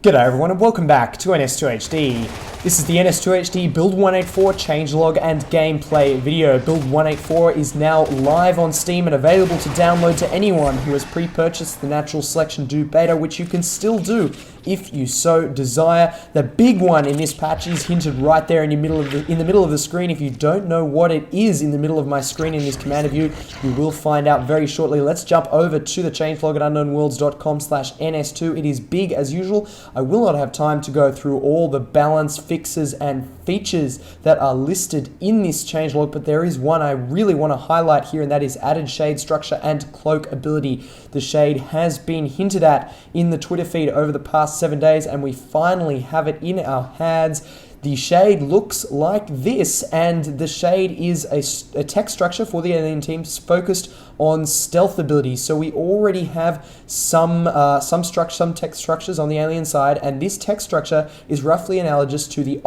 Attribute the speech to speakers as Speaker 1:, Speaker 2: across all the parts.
Speaker 1: G'day everyone and welcome back to NS2HD. This is the NS2HD Build 184 changelog and gameplay video. Build 184 is now live on Steam and available to download to anyone who has pre-purchased the Natural Selection 2 beta, which you can still do if you so desire. The big one in this patch is hinted right there in the middle of the screen. If you don't know what it is in the middle of my screen in this command view, you will find out very shortly. Let's jump over to the changelog at unknownworlds.com/ns2. It is big as usual. I will not have time to go through all the balance fixes and features that are listed in this changelog, but there is one I really want to highlight here, and that is added shade structure and cloak ability. The shade has been hinted at in the Twitter feed over the past 7 days, and we finally have it in our hands. The shade looks like this, and the shade is a tech structure for the alien teams focused on stealth abilities. So we already have some tech structures on the alien side, and this tech structure is roughly analogous to the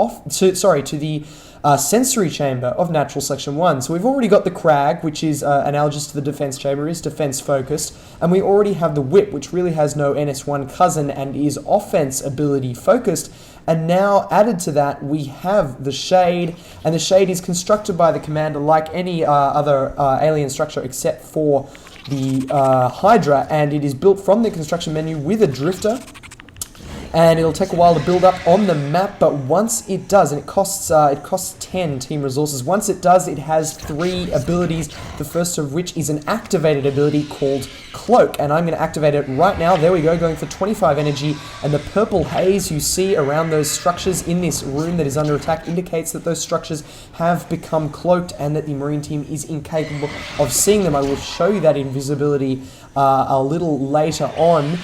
Speaker 1: sensory chamber of Natural Selection 1. So we've already got the crag, which is analogous to the defense chamber, is defense focused, and we already have the whip, which really has no NS1 cousin and is offense ability focused. And now added to that, we have the shade, and the shade is constructed by the commander like any other alien structure except for the Hydra, and it is built from the construction menu with a drifter. And it'll take a while to build up on the map, but once it does, and it costs 10 team resources, once it does, it has 3 abilities, the first of which is an activated ability called Cloak, and I'm going to activate it right now. There we go, going for 25 energy, and the purple haze you see around those structures in this room that is under attack indicates that those structures have become cloaked and that the Marine team is incapable of seeing them. I will show you that invisibility a little later on.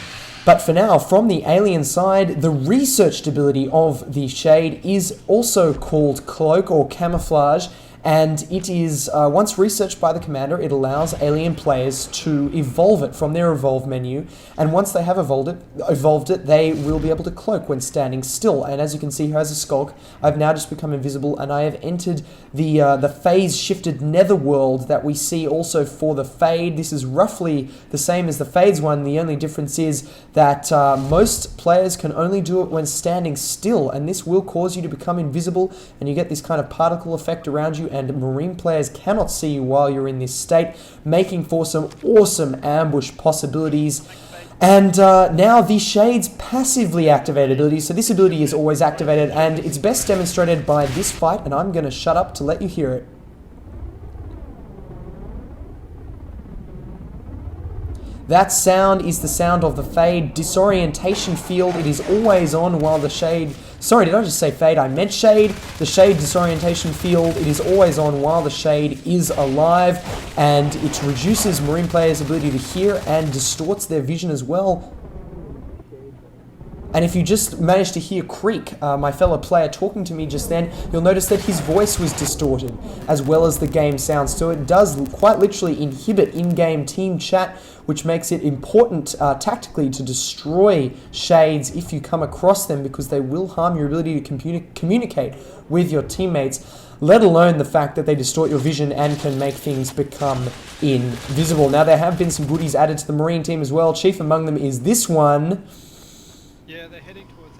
Speaker 1: But for now, from the alien side, the researched ability of the shade is also called Cloak or Camouflage, and it is, once researched by the commander, it allows alien players to evolve it from their evolve menu, and once they have evolved it, they will be able to cloak when standing still. And as you can see here as a skulk, I've now just become invisible, and I have entered the phase-shifted netherworld that we see also for the Fade. This is roughly the same as the Fade's one. The only difference is that most players can only do it when standing still, and this will cause you to become invisible, and you get this kind of particle effect around you, and Marine players cannot see you while you're in this state, making for some awesome ambush possibilities. And now the shade's passively activated ability. So this ability is always activated, and it's best demonstrated by this fight, and I'm going to shut up to let you hear it. That sound is the sound of the Fade disorientation field. It is always on while the shade... Sorry, did I just say Fade? I meant shade. The shade disorientation field, it is always on while the shade is alive, and it reduces Marine players' ability to hear and distorts their vision as well. And if you just managed to hear Creek, my fellow player, talking to me just then, you'll notice that his voice was distorted, as well as the game sounds. So it does quite literally inhibit in-game team chat, which makes it important tactically to destroy shades if you come across them, because they will harm your ability to communicate with your teammates, let alone the fact that they distort your vision and can make things become invisible. Now, there have been some goodies added to the Marine team as well. Chief among them is this one.
Speaker 2: Yeah, they're heading towards...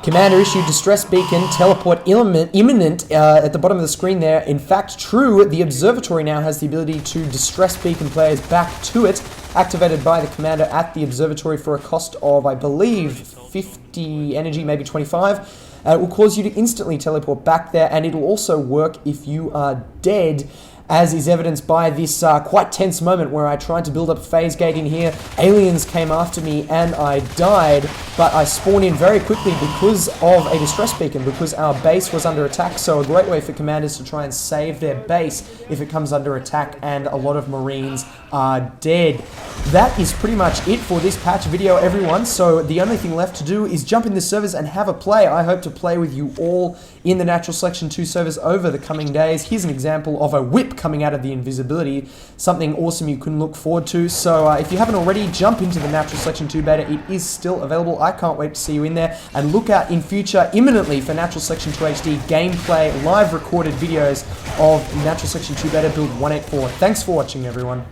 Speaker 1: Commander issued distress beacon, teleport imminent at the bottom of the screen there. In fact, true, the observatory now has the ability to distress beacon players back to it, activated by the commander at the observatory for a cost of, I believe, 50 energy, maybe 25. It will cause you to instantly teleport back there, and it'll also work if you are dead, as is evidenced by this quite tense moment where I tried to build up a phase gate in here. Aliens came after me and I died, but I spawned in very quickly because of a distress beacon, because our base was under attack. So a great way for commanders to try and save their base if it comes under attack and a lot of Marines are dead. That is pretty much it for this patch video, everyone. So the only thing left to do is jump in the servers and have a play. I hope to play with you all in the Natural Selection 2 servers over the coming days. Here's an example of a whip coming out of the invisibility, something awesome you can look forward to. So if you haven't already, jump into the Natural Selection 2 beta. It is still available. I can't wait to see you in there, and look out in future imminently for Natural Selection 2 HD gameplay, live recorded videos of Natural Selection 2 beta build 184. Thanks for watching, everyone.